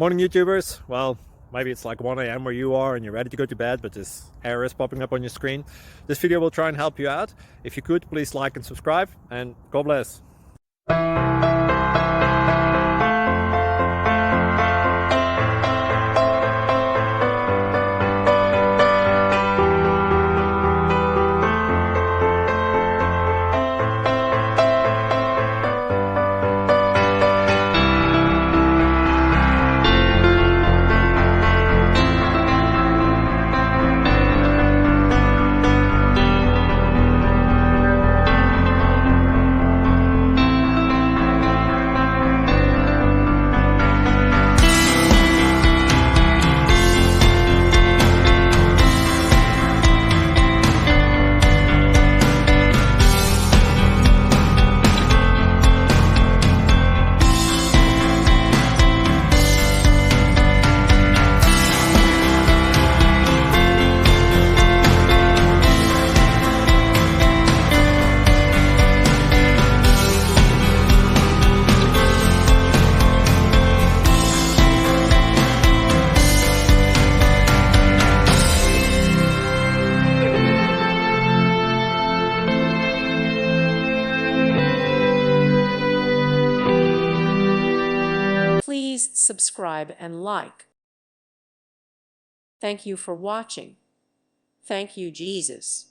Morning YouTubers. Well, maybe it's like 1 a.m. where you are and you're ready to go to bed, but this error is popping up on your screen. This video will try and help you out. If you could, please like and subscribe, and God bless. Please subscribe and like. Thank you for watching. Thank you, Jesus.